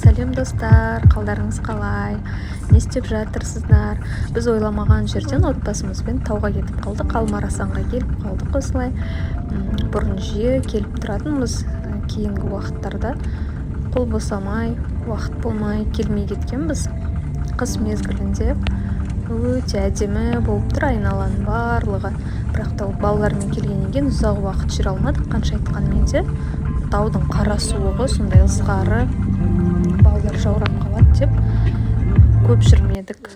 Сәлем достар, қалдарыңыз қалай? Не істеп жатырсыздар? Біз ойламаған жерден отбасымызбен тауға кетіп қалдық, Алмарасанға келіп қалдық осылай. Бұрын жиі келіп тұратынбыз, кейінгі уақыттарда қол босамай, уақыт болмай келмей кеткенбіз. Қыс мезгілінде өте әдемі болып тұр айналаның барлығы. Бірақ та балалармен келгеннен кейін ұзақ уақыт жүре алмадық, қанша айтқанмен де. Таудың қара суығы, сондай ызғары, балалар жаурап қалады деп көп жүрмедік.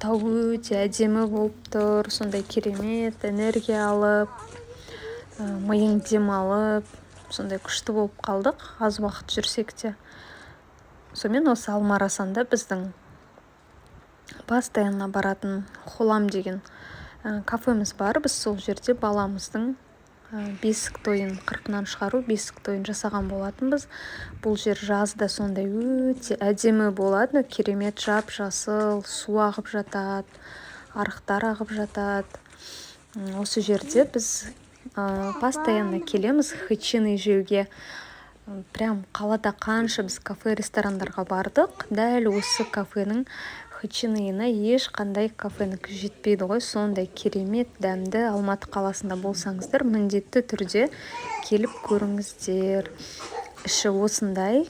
Тау өте әдемі болып тұр, сондай керемет, энергия алып, миың демалып, сондай күшті болып қалдық, аз уақыт жүрсек те. Сонымен осы Алмарасанда біздің постоянно баратын Холам деген кафеміз бар. Біз сол жерде баламыздың бесік тойын, 40-нан шығару бесік тойын жасаған болатынбыз. Бұл жер жазда сондай өте әдемі болады, керемет жап-жасыл, су ағып жатады, арықтар ағып жатады. Осы жерде біз постоянно келеміз хычины жеуге. Прям қалада қанша біз кафе, ресторандарға бардық, дәл осы кафенің хычиныйына ешқандай кафенікі жетпейді ғой. Сондай керемет дәмді. Алматы қаласында болсаңыздар, міндетті түрде келіп көріңіздер. Іші осындай,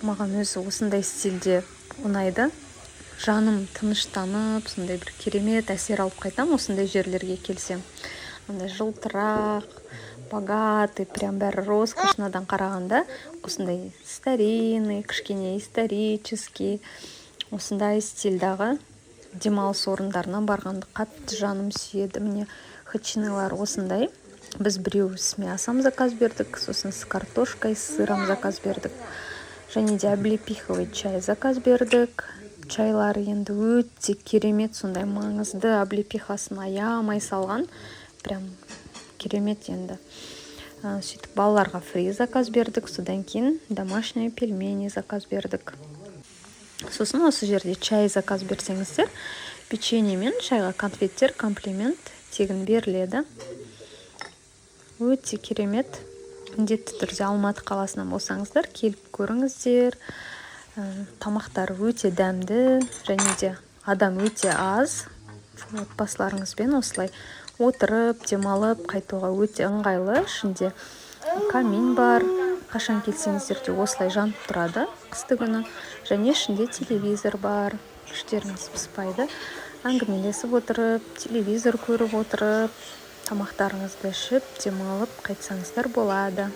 маған өзі осындай стильде ұнайды. Жаным тыныштанып, сондай бір керемет әсер алып қайтам осындай жерлерге келсем. Ондай жылтырақ, богатый, прям бәрі роскошнадан қарағанда, осындай старинный, кішкене исторический, осындай стильдағы демалыс орындарына барғанды қатты жаным сүйеді. Міне хычинылар осындай. Біз біреу с мясом заказ бердік, сосын с картошкой, с сыром заказ бердік. Және де облепиховый чай заказ бердік. Чайлар енді өте керемет, сондай маңызды, облепихасын аямай салған. Прям керемет енді. Сөйтіп балаларға фри заказ бердік, содан кейін домашние пельмени заказ бердік. Сосын осы жерде чай заказ берсеңіздер, печенье мен чайға конфеттер комплимент тегін беріледі. Өте керемет. Міндетті түрде Алматы қаласынан болсаңыздар, келіп көріңіздер. Тамақтары өте дәмді, және де адам өте аз. Отбасыларыңызбен осылай отырып, демалып, қайтуға өте ыңғайлы. Ішінде камин бар. Қашан келсеңіздер де осылай жанып тұрады қысты күні. Және ішінде телевизор бар. Іштеріңіз пыспайды. Әңгімелесіп отырып, телевизор көріп отырып, тамақтарыңызды ішіп, демалып қайтсаңыздар болады.